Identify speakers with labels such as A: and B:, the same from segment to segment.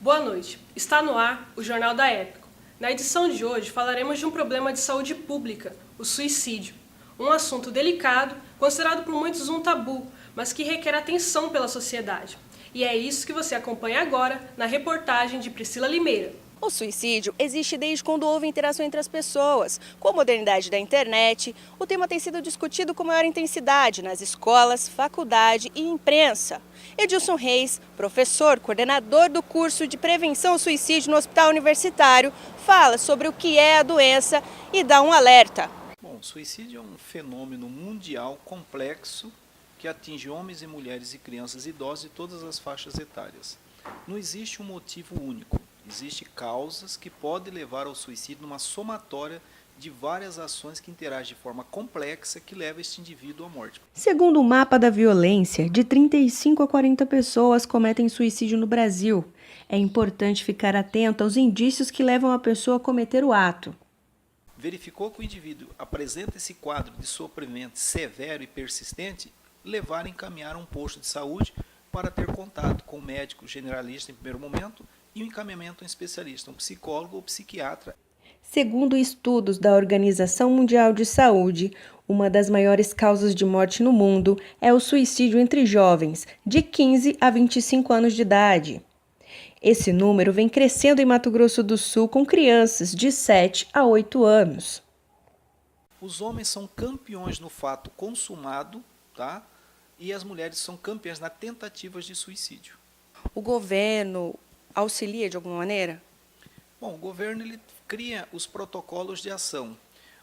A: Boa noite. Está no ar o Jornal da Época. Na edição de hoje falaremos de um problema de saúde pública, o suicídio. Um assunto delicado, considerado por muitos um tabu, mas que requer atenção pela sociedade. E é isso que você acompanha agora na reportagem de Priscila Limeira.
B: O suicídio existe desde quando houve interação entre as pessoas. Com a modernidade da internet, o tema tem sido discutido com maior intensidade nas escolas, faculdade e imprensa. Edilson Reis, professor, coordenador do curso de prevenção ao suicídio no Hospital Universitário, fala sobre o que é a doença e dá um alerta.
C: Bom, o suicídio é um fenômeno mundial complexo que atinge homens e mulheres e crianças e idosos de todas as faixas etárias. Não existe um motivo único. Existem causas que podem levar ao suicídio numa somatória de várias ações que interagem de forma complexa que leva este indivíduo à morte.
B: Segundo o mapa da violência, de 35 a 40 pessoas cometem suicídio no Brasil. É importante ficar atento aos indícios que levam a pessoa a cometer o ato.
C: Verificou que o indivíduo apresenta esse quadro de sofrimento severo e persistente, levar a encaminhar a um posto de saúde para ter contato com o médico generalista em primeiro momento e o encaminhamento a um especialista, um psicólogo ou psiquiatra.
B: Segundo estudos da Organização Mundial de Saúde, uma das maiores causas de morte no mundo é o suicídio entre jovens, de 15 a 25 anos de idade. Esse número vem crescendo em Mato Grosso do Sul com crianças de 7 a 8 anos.
C: Os homens são campeões no fato consumado, tá? E as mulheres são campeãs na tentativas de suicídio.
B: O governo auxilia de alguma maneira?
C: Bom, o governo ele cria os protocolos de ação,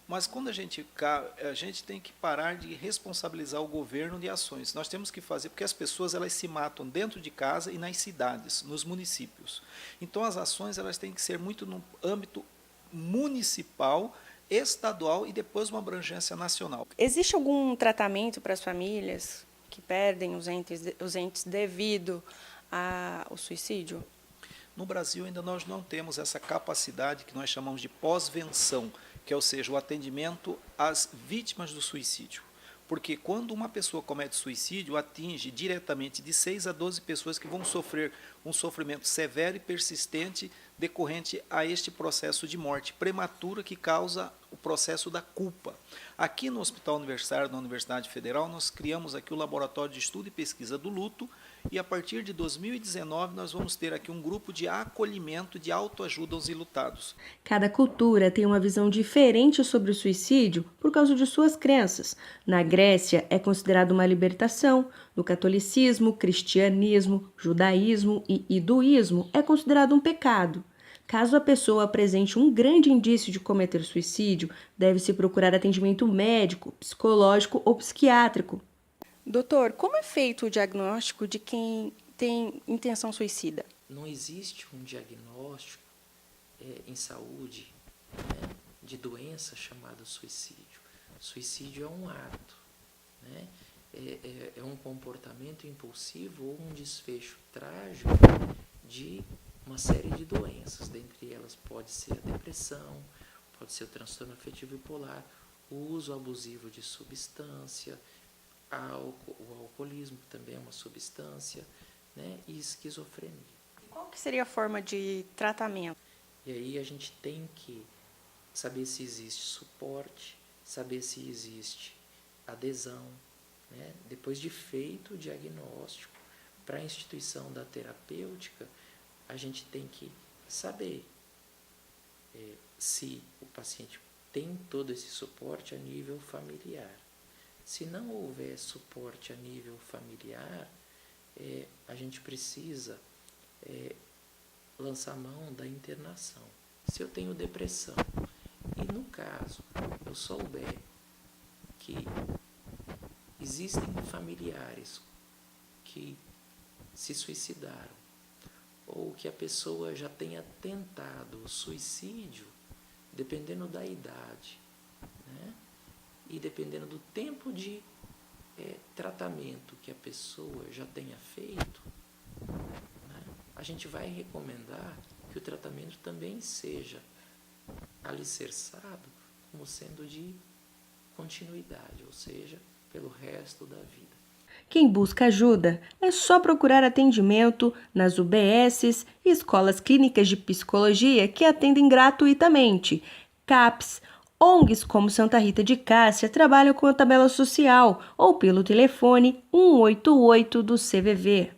C: mas quando a gente tem que parar de responsabilizar o governo de ações. Nós temos que fazer, porque as pessoas elas se matam dentro de casa e nas cidades, nos municípios. Então as ações elas têm que ser muito no âmbito municipal, estadual e depois uma abrangência nacional.
B: Existe algum tratamento para as famílias que perdem os entes devido ao suicídio?
C: No Brasil ainda nós não temos essa capacidade que nós chamamos de pós-venção, que é, ou seja, o atendimento às vítimas do suicídio. Porque quando uma pessoa comete suicídio, atinge diretamente de 6 a 12 pessoas que vão sofrer um sofrimento severo e persistente decorrente a este processo de morte prematura que causa o processo da culpa. Aqui no Hospital Universitário da Universidade Federal, nós criamos aqui o Laboratório de Estudo e Pesquisa do Luto e a partir de 2019 nós vamos ter aqui um grupo de acolhimento de autoajuda aos enlutados.
B: Cada cultura tem uma visão diferente sobre o suicídio por causa de suas crenças. Na Grécia é considerado uma libertação, no catolicismo, cristianismo, judaísmo e hinduísmo é considerado um pecado. Caso a pessoa apresente um grande indício de cometer suicídio, deve-se procurar atendimento médico, psicológico ou psiquiátrico. Doutor, como é feito o diagnóstico de quem tem intenção suicida?
D: Não existe um diagnóstico em saúde, de doença chamada suicídio. Suicídio é um ato, né? É um comportamento impulsivo ou um desfecho trágico de uma série de doenças. Dentre elas pode ser a depressão, pode ser o transtorno afetivo bipolar, o uso abusivo de substância, o alcoolismo, que também é uma substância, né? E esquizofrenia.
B: Qual que seria a forma de tratamento?
D: E aí a gente tem que saber se existe suporte, saber se existe adesão, né? Depois de feito o diagnóstico, para a instituição da terapêutica, a gente tem que saber se o paciente tem todo esse suporte a nível familiar. Se não houver suporte a nível familiar, a gente precisa lançar mão da internação. Se eu tenho depressão e, no caso, eu souber que existem familiares que se suicidaram ou que a pessoa já tenha tentado o suicídio, dependendo da idade, né? E dependendo do tempo de tratamento que a pessoa já tenha feito, né, a gente vai recomendar que o tratamento também seja alicerçado como sendo de continuidade, ou seja, pelo resto da vida.
B: Quem busca ajuda é só procurar atendimento nas UBSs e escolas clínicas de psicologia que atendem gratuitamente. CAPS, ONGs como Santa Rita de Cássia trabalham com a tabela social ou pelo telefone 188 do CVV.